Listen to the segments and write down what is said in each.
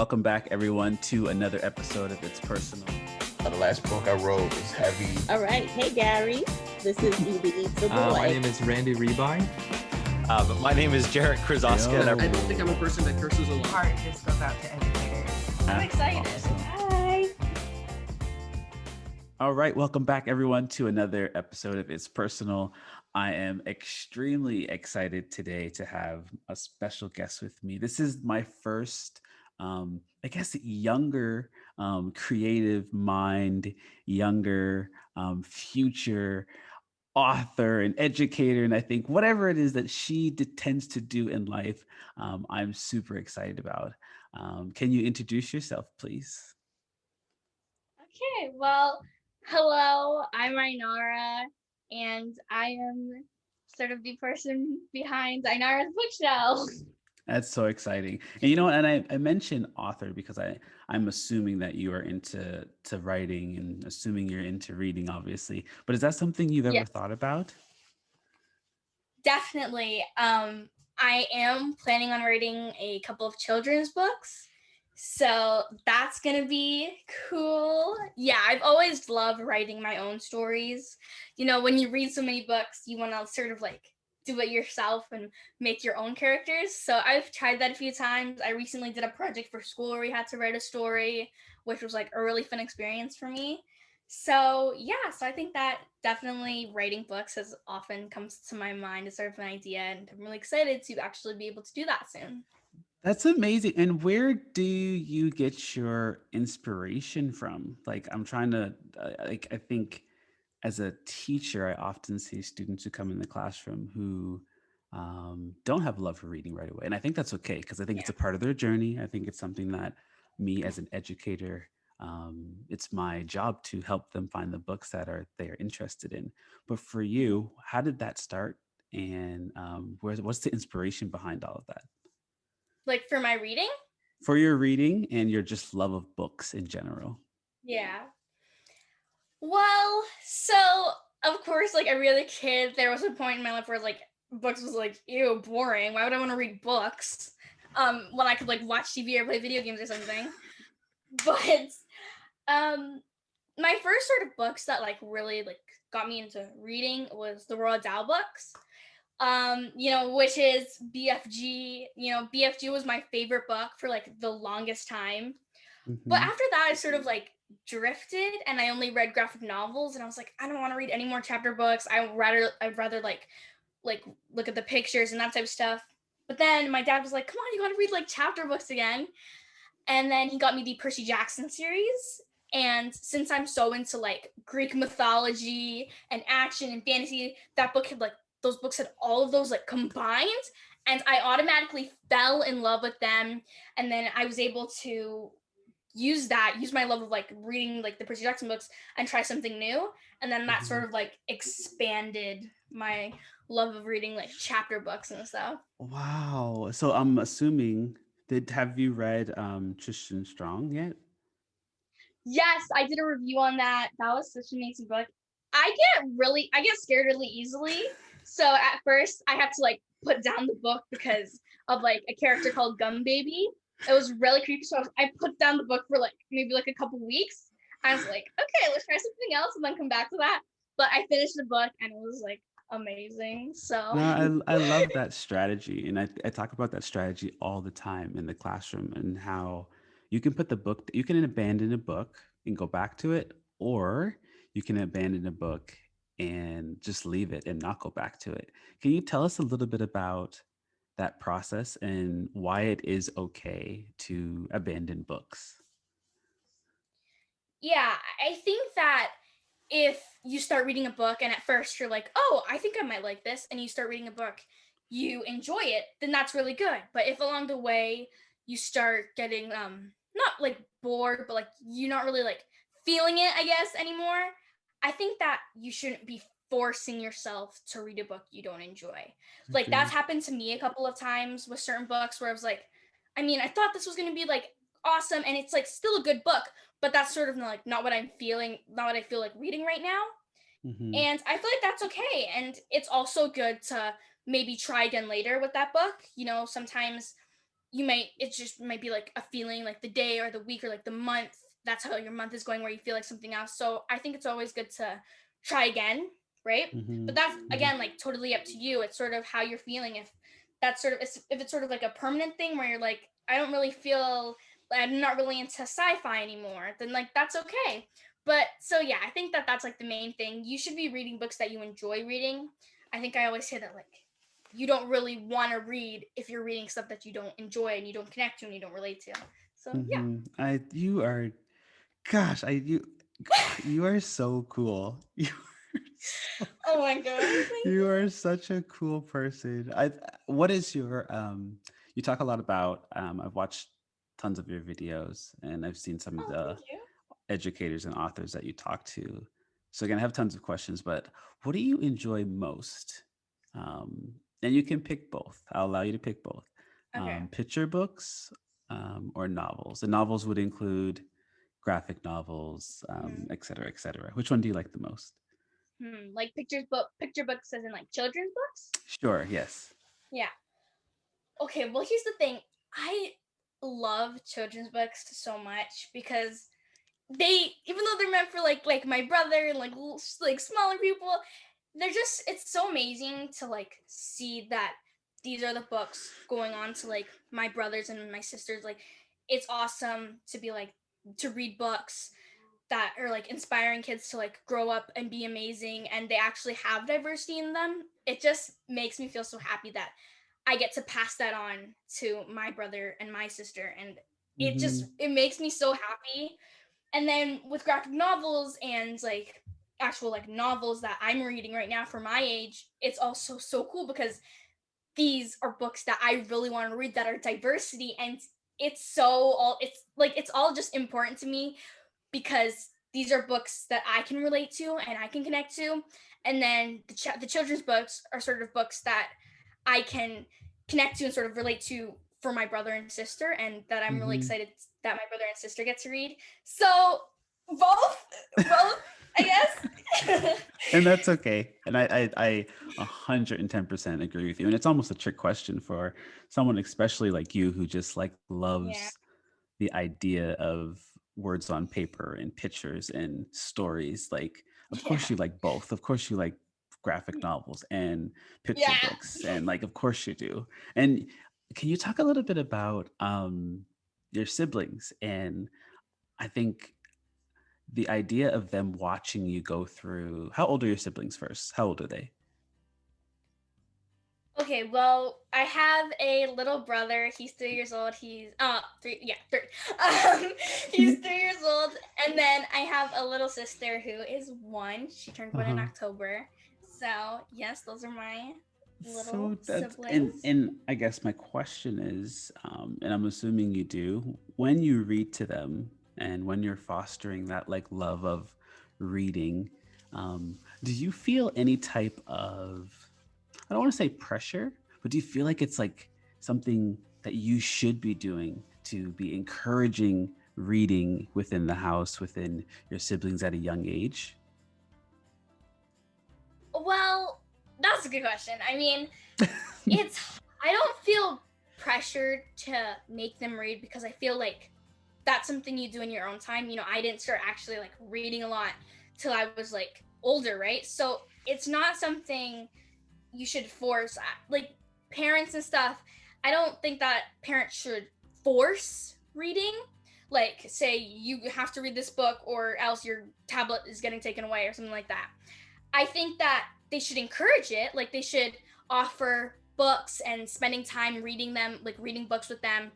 Welcome back, everyone, to another episode of It's Personal. The last book I wrote was heavy. All right. Hey, Gary. This is Edie Eats a Boy. My name is Randy Rebine. But my name is Jarek Krzyzowska. I don't think I'm a person that curses a lot. Heart just goes out to educators. I'm excited. Awesome. Hi. All right. Welcome back, everyone, to another episode of It's Personal. I am extremely excited today to have a special guest with me. This is my first, younger creative mind, younger future author and educator. And I think whatever it is that she tends to do in life, I'm super excited about. Can you introduce yourself, please? Okay, well, hello, I'm Ainara, and I am sort of the person behind Ainara's bookshelf. That's so exciting. And you know what? And I mentioned author because I'm assuming that you are into writing and assuming you're into reading, obviously. But is that something you've ever thought about? Definitely. I am planning on writing a couple of children's books. So that's going to be cool. Yeah, I've always loved writing my own stories. You know, when you read so many books, you want to sort of like do it yourself and make your own characters. So I've tried that a few times. I recently did a project for school where we had to write a story, which was like a really fun experience for me. So yeah, so I think that definitely writing books has often comes to my mind as sort of an idea, and I'm really excited to actually be able to do that soon. That's amazing. And where do you get your inspiration from? Like, I'm trying to, I think as a teacher, I often see students who come in the classroom who don't have a love for reading right away. And I think that's okay, because I think it's a part of their journey. I think it's something that me as an educator, it's my job to help them find the books that they are interested in. But for you, how did that start? And what's the inspiration behind all of that? Like for my reading? For your reading and your just love of books in general. Yeah. Well, so of course, like every other kid, there was a point in my life where like books was like, ew, boring. Why would I want to read books? When I could like watch TV or play video games or something. But my first sort of books that like really like got me into reading was the Roald Dahl books. Which is BFG. BFG was my favorite book for like the longest time. Mm-hmm. But after that, I sort of like drifted and I only read graphic novels, and I was like, I don't want to read any more chapter books. I'd rather like look at the pictures and that type of stuff. But then my dad was like, come on, you want to read like chapter books again. And then he got me the Percy Jackson series. And since I'm so into like Greek mythology and action and fantasy, those books had all of those like combined, and I automatically fell in love with them. And then I was able to use my love of like reading like the Percy Jackson books and try something new. And then that sort of like expanded my love of reading like chapter books and stuff. Wow. So I'm assuming, have you read Tristan Strong yet? Yes, I did a review on that. That was such an amazing book. I get scared really easily. So at first I had to like put down the book because of like a character called Gum Baby. It was really creepy. So I put down the book for like maybe like a couple weeks. I was like, okay, let's try something else and then come back to that. But I finished the book and it was like amazing. So no, I love that strategy. And I talk about that strategy all the time in the classroom, and how you can you can abandon a book and go back to it, or you can abandon a book and just leave it and not go back to it. Can you tell us a little bit about that process and why it is okay to abandon books? Yeah, I think that if you start reading a book and at first you're like, oh, I think I might like this, and you start reading a book, you enjoy it, then that's really good. But if along the way you start getting not like bored, but like you're not really like feeling it, I guess, anymore, I think that you shouldn't be forcing yourself to read a book you don't enjoy. Like that's happened to me a couple of times with certain books where I was like, I mean, I thought this was going to be like awesome, and it's like still a good book, but that's sort of like not what I'm feeling, not what I feel like reading right now. Mm-hmm. And I feel like that's okay. And it's also good to maybe try again later with that book. You know, sometimes it just might be like a feeling like the day or the week or like the month. That's how your month is going where you feel like something else. So I think it's always good to try again, right? Mm-hmm. But that's Mm-hmm. again like totally up to you. It's sort of how you're feeling. If that's sort of if it's sort of like a permanent thing where you're like, I don't really feel I'm not really into sci-fi anymore, then like that's okay. But so yeah, I think that that's like the main thing. You should be reading books that you enjoy reading. I think I always say that like you don't really want to read if you're reading stuff that you don't enjoy and you don't connect to and you don't relate to. So yeah. Mm-hmm. You are, gosh, you are so cool. So, Oh my gosh, thank you you. are such a cool person. What is your you talk a lot about I've watched tons of your videos and I've seen some of Oh, the thank you. educators and authors that you talk to. So again, I have tons of questions, but what do you enjoy most? Um, and you can pick both. I'll allow you to pick both. Okay. Picture books or novels. The novels would include graphic novels, Hmm. et cetera, et cetera. Which one do you like the most? Like picture books as in like children's books? Sure. Yes. Yeah. Okay, well here's the thing. I love children's books so much because they even though they're meant for like my brother and like like smaller people, they're just it's so amazing to like see that these are the books going on to like my brothers and my sisters. Like it's awesome to be like to read books that are like inspiring kids to like grow up and be amazing and they actually have diversity in them. It just makes me feel so happy that I get to pass that on to my brother and my sister, and Mm-hmm. it makes me so happy. And then with graphic novels and like actual like novels that I'm reading right now for my age, it's also so cool because these are books that I really want to read that are diversity, and it's all just important to me because these are books that I can relate to and I can connect to. And then the children's books are sort of books that I can connect to and sort of relate to for my brother and sister, and that I'm really Mm-hmm. excited that my brother and sister get to read. So both, I guess. And that's okay. And I 110% agree with you. And it's almost a trick question for someone, especially like you, who just like Yeah, loves the idea of words on paper and pictures and stories. Like, of yeah, course you like both. Of course you like graphic novels and picture yeah. books, and like, of course you do. And can you talk a little bit about your siblings? And I think the idea of them watching you go through. How old are your siblings first? How old are they? Okay, well, I have a little brother. He's 3 years old. He's three, yeah, three. Um, he's 3 years old, and then I have a little sister who is 1. She turned 1 in Uh-huh. October. So yes, those are my little So that's siblings. and I guess my question is, and I'm assuming you do, when you read to them and when you're fostering that like love of reading, do you feel any type of, I don't want to say pressure, but do you feel like it's like something that you should be doing to be encouraging reading within the house, within your siblings at a young age? Well, that's a good question. I mean, I don't feel pressured to make them read because I feel like that's something you do in your own time. I didn't start actually like reading a lot till I was like older, right? So it's not something you should force. Like parents and stuff, I don't think that parents should force reading. Like say you have to read this book or else your tablet is getting taken away or something like that. I think that they should encourage it. Like they should offer books and spending time reading them, like reading books with them.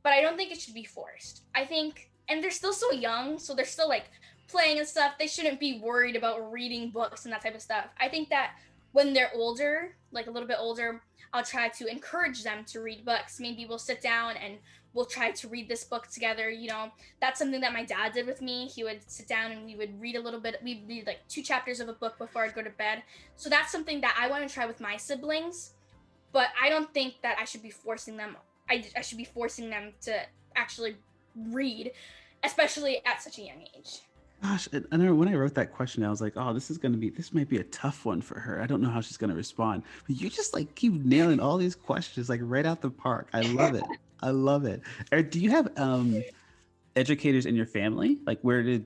But I don't think it should be forced. I think, and they're still so young, so they're still like playing and stuff. They shouldn't be worried about reading books and that type of stuff. I think that when they're older, like a little bit older, I'll try to encourage them to read books. Maybe we'll sit down and we'll try to read this book together. That's something that my dad did with me. He would sit down and we would read a little bit. We'd read like 2 chapters of a book before I'd go to bed. So that's something that I want to try with my siblings. But I don't think that I should be forcing them. I should be forcing them to actually read, especially at such a young age. Gosh, and I know when I wrote that question, I was like, "Oh, this might be a tough one for her. I don't know how she's gonna respond." But you just like keep nailing all these questions like right out the park. I love it. I love it. Or do you have educators in your family? Like where did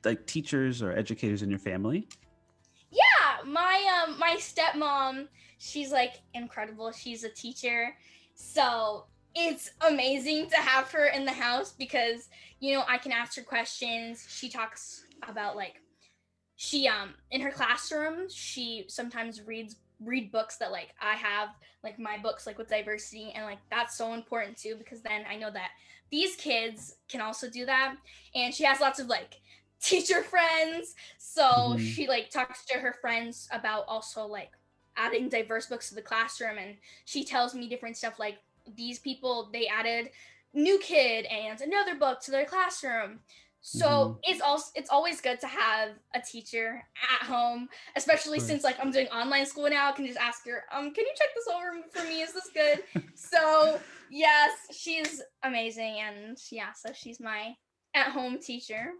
like teachers or educators in your family? Yeah, my stepmom, she's like incredible. She's a teacher. So it's amazing to have her in the house because, I can ask her questions. She talks about like she in her classroom, she sometimes read books that like I have, like my books like with diversity, and like that's so important too because then I know that these kids can also do that. And she has lots of like teacher friends, so Mhm. she like talks to her friends about also like adding diverse books to the classroom, and she tells me different stuff like these people, they added New Kid and another book to their classroom. So Mhm. it's always good to have a teacher at home, Of especially since course. like I'm doing online school now. I can just ask her, can you check this over for me? Is this good? So yes, she's amazing, and yeah, so she's my at-home teacher.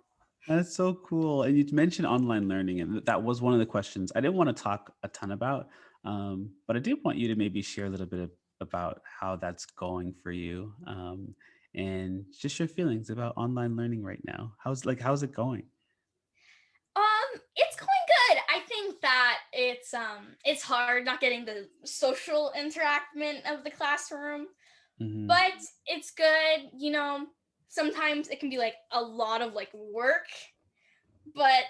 That's so cool. And you mentioned online learning, and that was one of the questions I didn't want to talk a ton about, but I did want you to maybe share a little bit about how that's going for you, and just your feelings about online learning right now. How's it going? It's going good. I think that it's hard not getting the social interaction of the classroom, Hmm. but it's good. Sometimes it can be like a lot of like work, but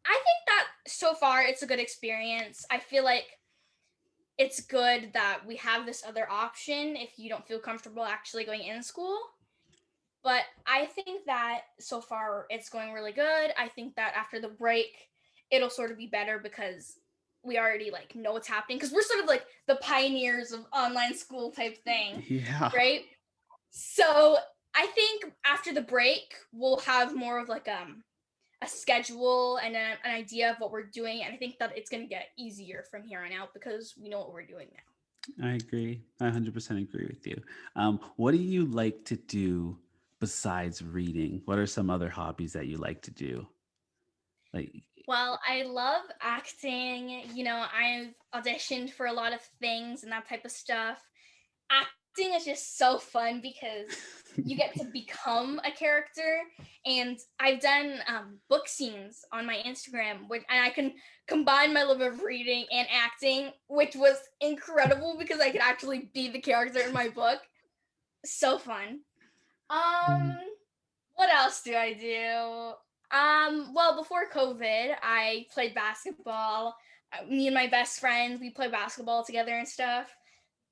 I think that so far it's a good experience. I feel like it's good that we have this other option if you don't feel comfortable actually going in school. But I think that so far it's going really good. I think that after the break, it'll sort of be better because we already like know what's happening because we're sort of like the pioneers of online school type thing, Yeah. right? So I think after the break, we'll have more of like a schedule and an idea of what we're doing. And I think that it's going to get easier from here on out because we know what we're doing now. I agree. I 100% agree with you. What do you like to do besides reading? What are some other hobbies that you like to do? Like, Well, I love acting. I've auditioned for a lot of things and that type of stuff. Acting is just so fun because you get to become a character. And I've done book scenes on my Instagram, and I can combine my love of reading and acting, which was incredible because I could actually be the character in my book. So fun. Um, what else do I do? Well, before COVID, I played basketball. Me and my best friend, we play basketball together and stuff.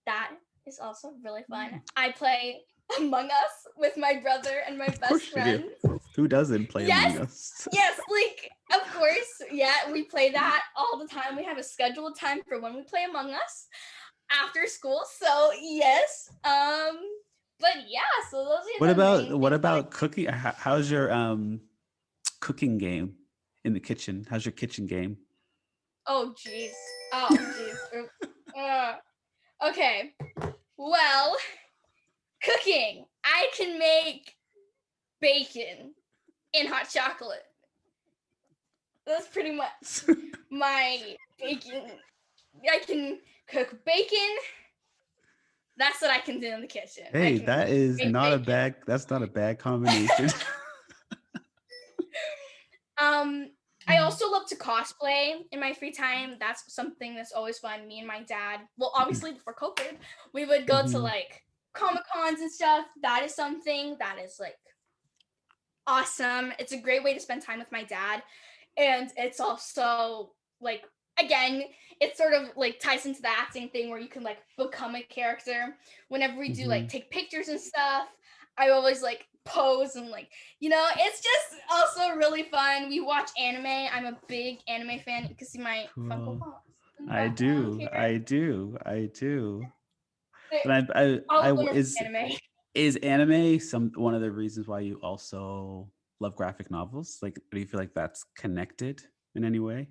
That is also really fun. I play Among Us with my brother and my of best course you do. friend. Who doesn't play Among Yes, Us? yes, like of course, yeah, we play that all the time. We have a scheduled time for when we play Among Us after school. So yes, but yeah, so those What are the about main what things that I. about cooking? How's your cooking game in the kitchen? How's your kitchen game? Oh jeez. Oh jeez. Okay. Well, cooking. I can make bacon and hot chocolate. That's pretty much my bacon. I can cook bacon. That's what I can do in the kitchen. I Hey, can that is make not a bacon. bad. That's not a bad combination. Um, I also love to cosplay in my free time. That's something that's always fun. Me and my dad. Well, obviously before COVID, we would go to Mhm. like Comic Cons and stuff. That is something that is like awesome. It's a great way to spend time with my dad. And it's also like again, it sort of like ties into the acting thing where you can like become a character. Whenever we do like Mhm. take pictures and stuff, I always like pose and like, it's just also really fun. We watch anime. I'm a big anime fan. You can see my Funko Cool. Pops in the I background do. here. I do. I do. They- And All I of them are is from anime. is anime one of the reasons why you also love graphic novels? Like, do you feel like that's connected in any way?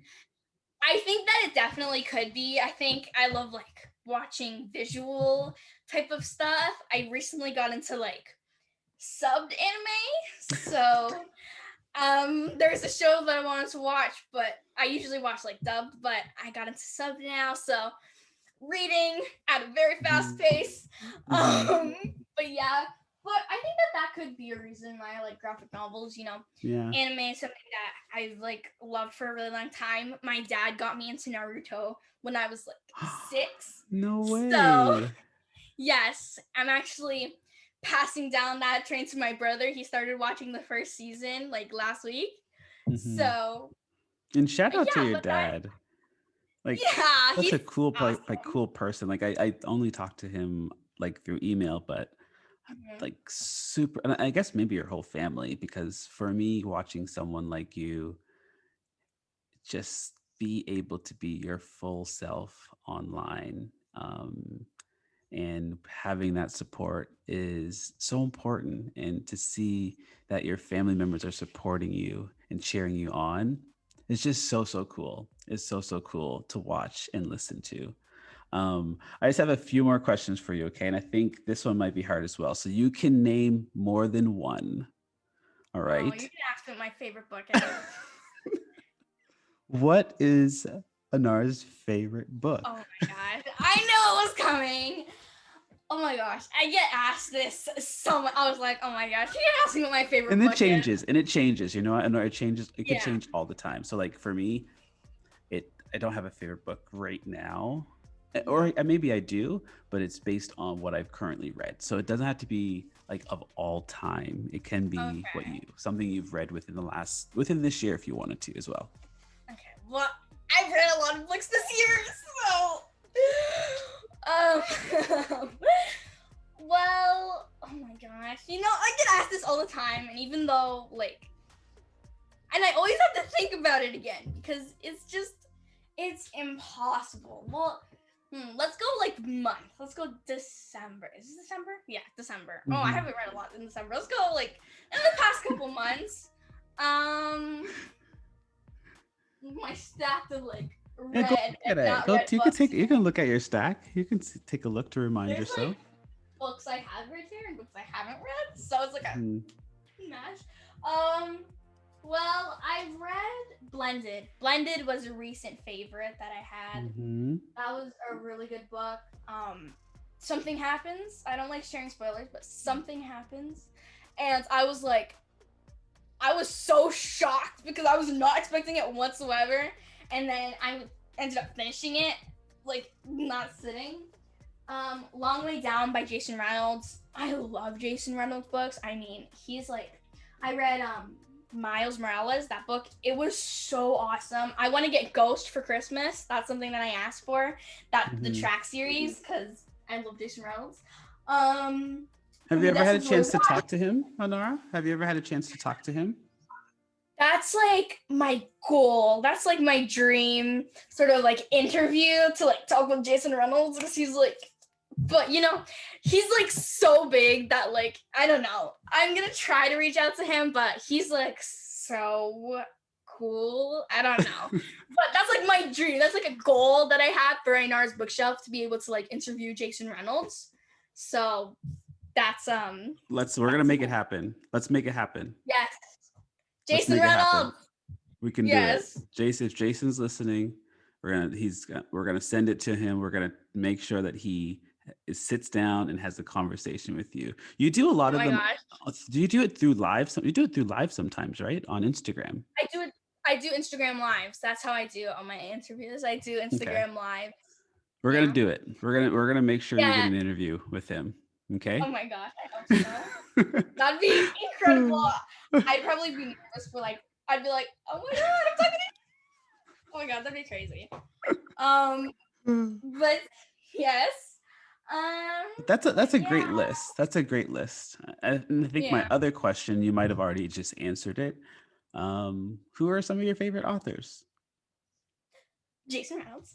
I think that it definitely could be. I think I love like watching visual type of stuff. I recently got into like subbed anime. So there's a show that I wanted to watch, but I usually watch like dubbed, but I got into subbed now. So reading at a very fast pace. But yeah, but I think that could be a reason why I like graphic novels. Yeah. Anime is something that I've like loved for a really long time. My dad got me into Naruto when I was like 6. No way. So yes, I'm actually passing down that train to my brother. He started watching the first season like last week. So and shout out to yeah, your but dad. Like yeah, such he's a cool awesome. cool person. Like I only talked to him like through email, but like super, and I guess maybe your whole family, because for me, watching someone like you just be able to be your full self online, and having that support is so important. And to see that your family members are supporting you and cheering you on, it's just so cool. It's so cool to watch and listen to. I just have a few more questions for you, okay? And I think this one might be hard as well. So you can name more than one. All Oh, right. you can ask me my favorite book ever. What is Ainara's favorite book? Oh my gosh, I knew it was coming. Oh my gosh, I get asked this so much. I was like, oh my gosh, you can ask me what my favorite And book it changes, and it changes. You know, I know it changes. It could Yeah. change all the time. So, like for me, I don't have a favorite book right now, or maybe I do, but it's based on what I've currently read. So it doesn't have to be like of all time. It can be something you've read within this year if you wanted to as well. Okay, well, I've read a lot of books this year, so well, oh my gosh, I get asked this all the time, and even though and I always have to think about it again because it's impossible. Well, let's go month. Let's go December. Is this December? Yeah, December. Oh, I haven't read a lot in December. Let's go in the past couple months. My stack of read and not read books. You can look at your stack. You can take a look to remind There's yourself. Books I have read here and books I haven't read, so it's like a mash. Well, I've read Blended. Blended was a recent favorite that I had. That was a really good book. Something happens. I don't like sharing spoilers, but something happens, and I was so shocked because I was not expecting it whatsoever, and then I ended up finishing it, not sitting. Long Way Down by Jason Reynolds. I love Jason Reynolds books. I mean, I read Miles Morales, that book. It was so awesome. I want to get Ghost for Christmas. That's something that I asked for. The track series, because I love Jason Reynolds. Have you ever had a chance to talk to him, Ainara? Have you ever had a chance to talk to him? That's my goal. That's my dream sort of interview to talk with Jason Reynolds, because he's but he's so big that I don't know. I'm gonna try to reach out to him, but he's so cool. I don't know. But that's my dream. That's a goal that I have for Ainara's Bookshelf, to be able to interview Jason Reynolds. So that's we're gonna make it happen. Let's make it happen. Yes. Jason Reynolds. We can do it. Jason, if Jason's listening, we're gonna send it to him. We're gonna make sure that he sits down and has a conversation with you. You do a lot of them. Gosh. Do you do it through live? You do it through live sometimes, right? On Instagram. I do Instagram lives. That's how I do all my interviews. I do Instagram live. We're gonna do it. We're gonna make sure you get an interview with him. Okay. Oh my gosh, I hope so. That'd be incredible. I'd probably be nervous for I'd be like, oh my god, I'm talking to you. Oh my god, that'd be crazy. But yes. That's a great list. That's a great list. I think my other question, you might have already just answered it. Who are some of your favorite authors? Jason Reynolds.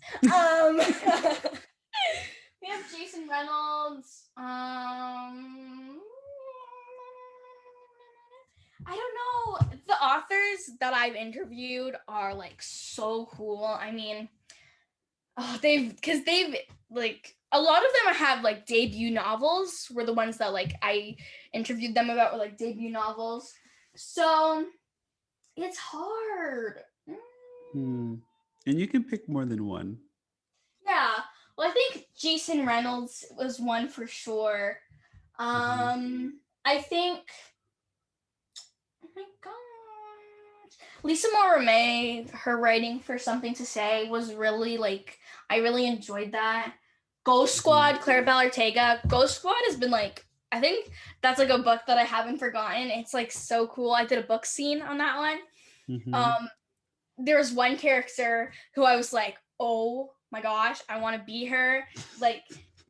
We have Jason Reynolds. I don't know. The authors that I've interviewed are so cool. I mean, they've a lot of them have debut novels, were the ones that I interviewed them about, were debut novels. So it's hard. And you can pick more than one. Yeah. Well, I think Jason Reynolds was one for sure. I think, oh my gosh, Lisa Moramé, her writing for Something to Say was really like, I really enjoyed that. Ghost Squad, Claribel Ortega. Ghost Squad has been like, I think that's like a book that I haven't forgotten. It's like so cool. I did a book scene on that one. There was one character who I was like, oh my gosh, I want to be her. Like,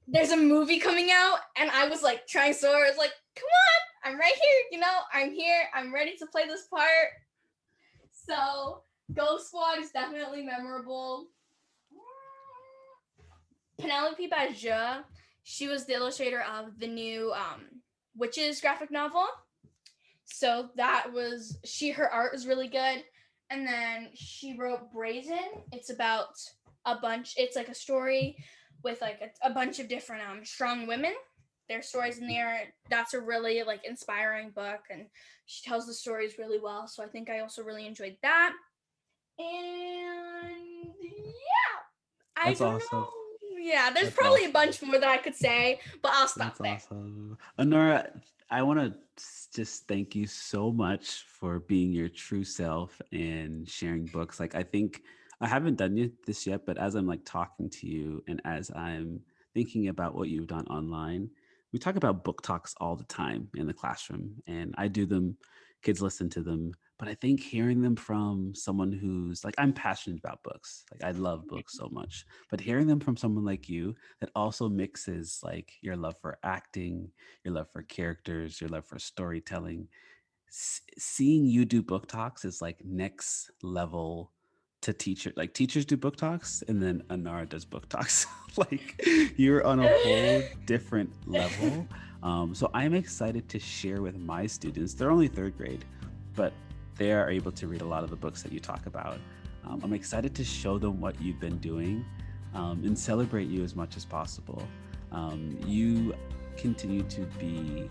there's a movie coming out, and I was like trying so hard. I was like, come on, I'm right here. You know, I'm here. I'm ready to play this part. So, Ghost Squad is definitely memorable. Penelope Badger, she was the illustrator of the new Witches graphic novel. So that was, her art was really good. And then she wrote Brazen. It's about it's like a story with like a bunch of different strong women. There's stories in there. That's a really like inspiring book, and she tells the stories really well. So I think I also really enjoyed that. And yeah, That's I don't awesome. know. Yeah, there's That's probably awesome. a bunch more that I could say, but I'll stop there. That's awesome. Ainara, I want to just thank you so much for being your true self and sharing books. Like, I think I haven't done this yet, but as I'm like talking to you and as I'm thinking about what you've done online, we talk about book talks all the time in the classroom, and I do them. Kids listen to them, but I think hearing them from someone who's like, I'm passionate about books. Like, I love books so much, but hearing them from someone like you that also mixes like your love for acting, your love for characters, your love for storytelling. Seeing you do book talks is like next level to teacher. Like, teachers do book talks, and then Ainara does book talks. Like, you're on a whole different level. So I'm excited to share with my students. They're only third grade, but they are able to read a lot of the books that you talk about. I'm excited to show them what you've been doing and celebrate you as much as possible. You continue to be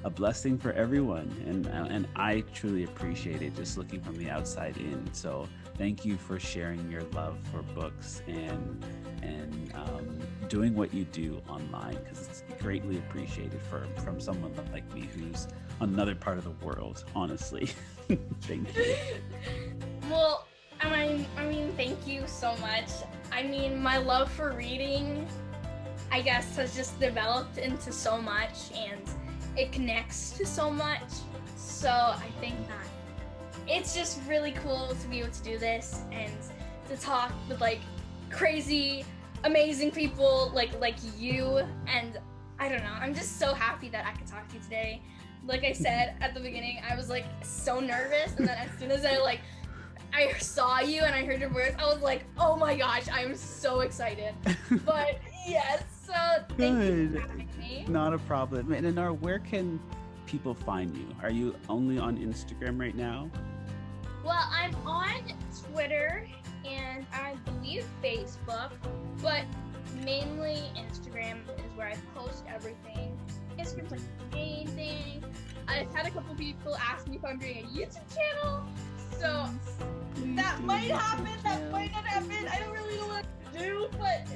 a blessing for everyone, and I truly appreciate it just looking from the outside in. So thank you for sharing your love for books and doing what you do online, because it's greatly appreciated from someone like me who's on another part of the world, honestly. Thank you. Well, I mean, thank you so much. I mean, my love for reading, I guess, has just developed into so much, and it connects to so much. So I think that it's just really cool to be able to do this and to talk with like crazy, amazing people like you. And I don't know, I'm just so happy that I could talk to you today. Like I said at the beginning, I was like so nervous, and then as soon as I saw you and I heard your voice, I was like, oh my gosh, I'm so excited. But yes, so thank you for having me. Not a problem. And Ainara, where can people find you? Are you only on Instagram right now? Well, I'm on Twitter and I believe Facebook, but mainly Instagram is where I post everything. Instagram's like the main thing. I've had a couple people ask me if I'm doing a YouTube channel, so that might happen, that might not happen. I don't really know what to do, but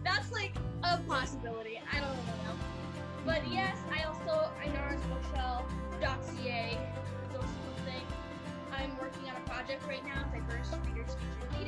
that's like a possibility. I don't really know. But yes, I also, ainarasbookshelf.ca, those cool things. I'm working on a project right now, diverse readers featuring